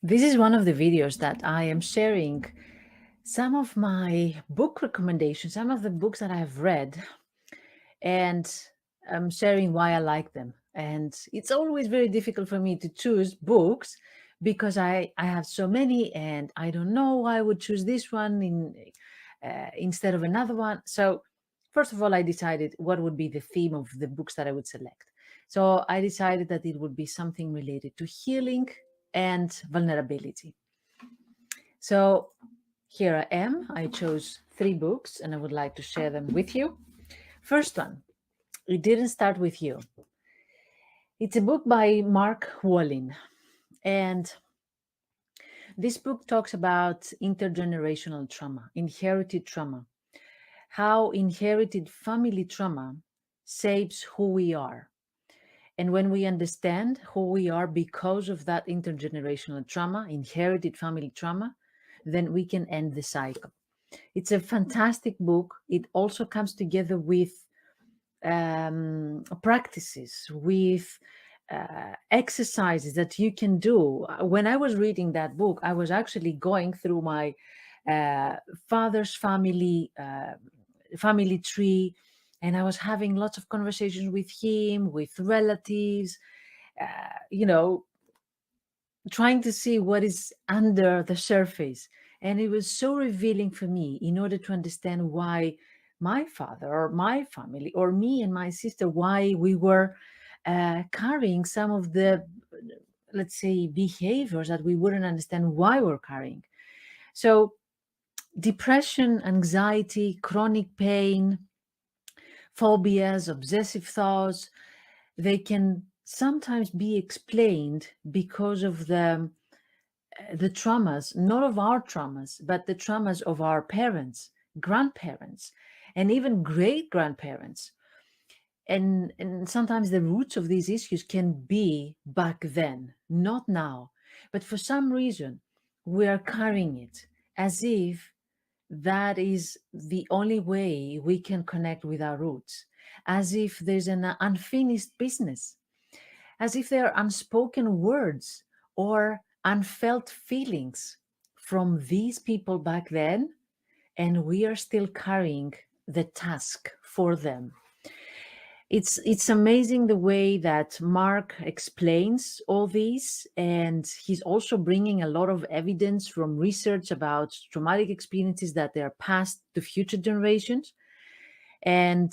This is one of the videos that I am sharing some of my book recommendations, some of the books that I have read, and I'm sharing why I like them. And it's always very difficult for me to choose books because I have so many and I don't know why I would choose this one instead of another one. So first of all, I decided what would be the theme of the books that I would select. So I decided that it would be something related to healing and vulnerability. So here I am. I chose 3 books and I would like to share them with you. First one, It Didn't Start With You. It's a book by Mark Wallin. And this book talks about intergenerational trauma, inherited trauma, how inherited family trauma shapes who we are. And when we understand who we are because of that intergenerational trauma, inherited family trauma, then we can end the cycle. It's a fantastic book. It also comes together with practices, with exercises that you can do. When I was reading that book, I was actually going through my father's family tree, and I was having lots of conversations with him, with relatives, you know, trying to see what is under the surface. And it was so revealing for me in order to understand why my father or my family or me and my sister, why we were carrying some of the, let's say, behaviors that we wouldn't understand why we're carrying. So, depression, anxiety, chronic pain, phobias, obsessive thoughts, they can sometimes be explained because of the traumas, not of our traumas, but the traumas of our parents, grandparents, and even great grandparents. And sometimes the roots of these issues can be back then, not now. But for some reason, we are carrying it as if that is the only way we can connect with our roots, as if there's an unfinished business, as if they are unspoken words or unfelt feelings from these people back then, and we are still carrying the task for them. It's amazing the way that Mark explains all these, and he's also bringing a lot of evidence from research about traumatic experiences that they are passed to future generations, and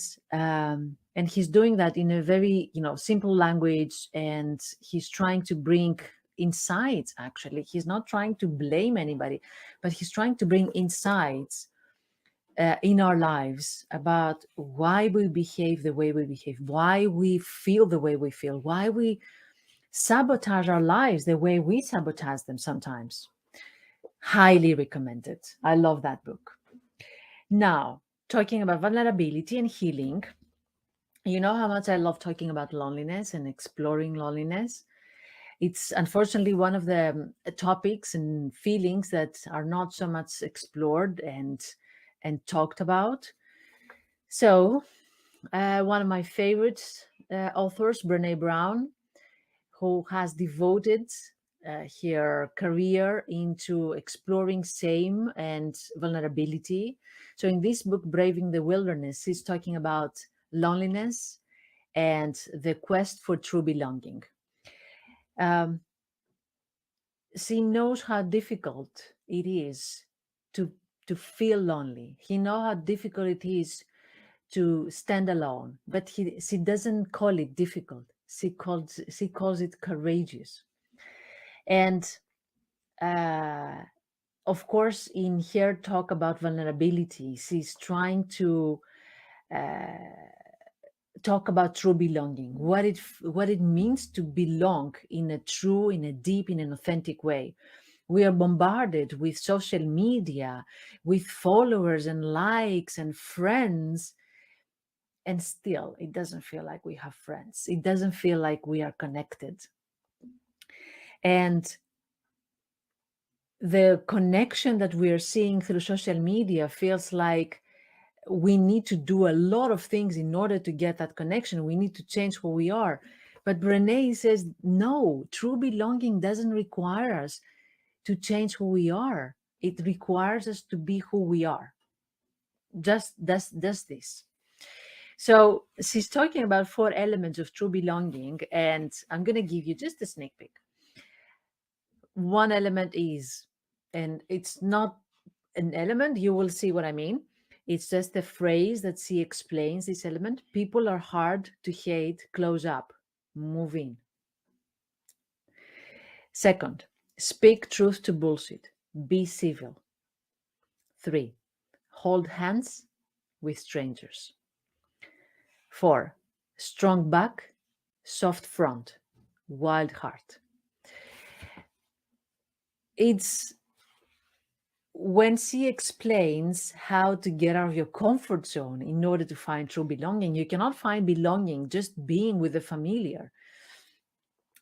he's doing that in a very simple language, and he's trying to bring insights. Actually, he's not trying to blame anybody, but he's trying to bring insights in our lives about why we behave the way we behave, why we feel the way we feel, why we sabotage our lives the way we sabotage them sometimes. Highly recommended. I love that book. Now, talking about vulnerability and healing, you know how much I love talking about loneliness and exploring loneliness. It's unfortunately one of the topics and feelings that are not so much explored and talked about. So, one of my favorite authors, Brene Brown, who has devoted her career into exploring shame and vulnerability. So, in this book, Braving the Wilderness, he's talking about loneliness and the quest for true belonging. Um, she knows how difficult it is to to feel lonely. He knows how difficult it is to stand alone, but she doesn't call it difficult. She calls it courageous. And uh, of course, in her talk about vulnerability, she's trying to talk about true belonging, what it means to belong in a true, in a deep, in an authentic way. We are bombarded with social media, with followers and likes and friends, and still it doesn't feel like we have friends. It doesn't feel like we are connected. And the connection that we are seeing through social media feels like we need to do a lot of things in order to get that connection. We need to change who we are. But Brene says, no, true belonging doesn't require us. to change who we are. It requires us to be who we are. Just does this. So she's talking about 4 elements of true belonging, and I'm going to give you just a sneak peek. One element is, and it's not an element, you will see what I mean. It's just a phrase that she explains this element. People are hard to hate, close up, move in. Second, speak truth to bullshit, be civil. 3, hold hands with strangers. 4, strong back, soft front, wild heart. It's when she explains how to get out of your comfort zone in order to find true belonging. You cannot find belonging just being with the familiar.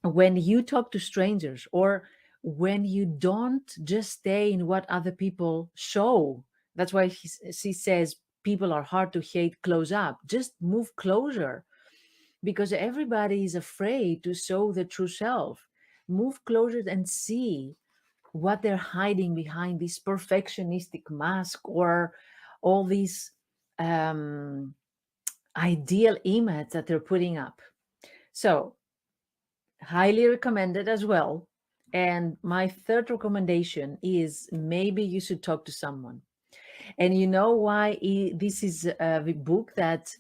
When you talk to strangers, or when you don't just stay in what other people show, that's why she says people are hard to hate, close up. Just move closer, because everybody is afraid to show the true self. Move closer and see what they're hiding behind this perfectionistic mask, or all these ideal image that they're putting up. So, highly recommended as well. And my third recommendation is maybe you should talk to someone. And you know why this is a book that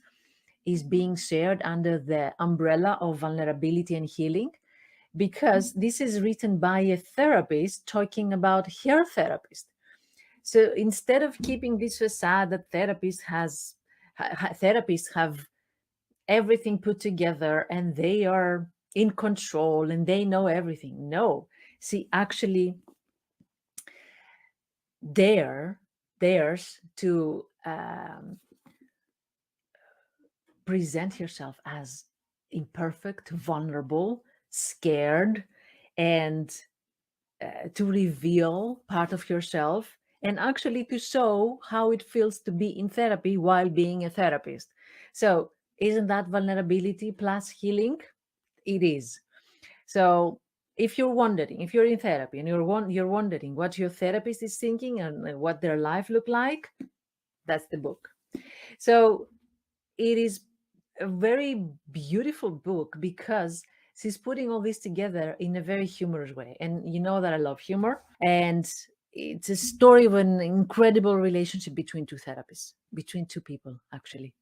is being shared under the umbrella of vulnerability and healing? Because this is written by a therapist talking about her therapist. So instead of keeping this facade that therapists have everything put together and they are in control and they know everything, no, she actually dares to present herself as imperfect, vulnerable, scared, and to reveal part of yourself, and actually to show how it feels to be in therapy while being a therapist. So, isn't that vulnerability plus healing? It is. So, if you're wondering, if you're in therapy and you're wondering what your therapist is thinking and what their life look like, that's the book. So, it is a very beautiful book because she's putting all this together in a very humorous way. And you know that I love humor. And it's a story of an incredible relationship between two therapists, between two people, actually,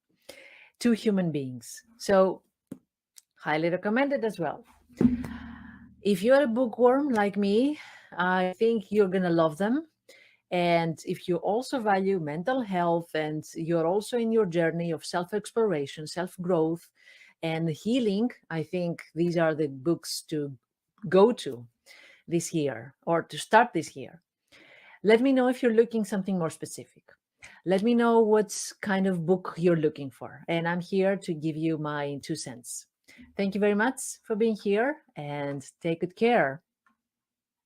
two human beings. So, highly recommended as well. If you're a bookworm like me, I think you're going to love them. And if you also value mental health and you're also in your journey of self exploration, self growth, and healing, I think these are the books to go to this year or to start this year. Let me know if you're looking something more specific. Let me know what kind of book you're looking for. And I'm here to give you my 2 cents. Thank you very much for being here and take good care.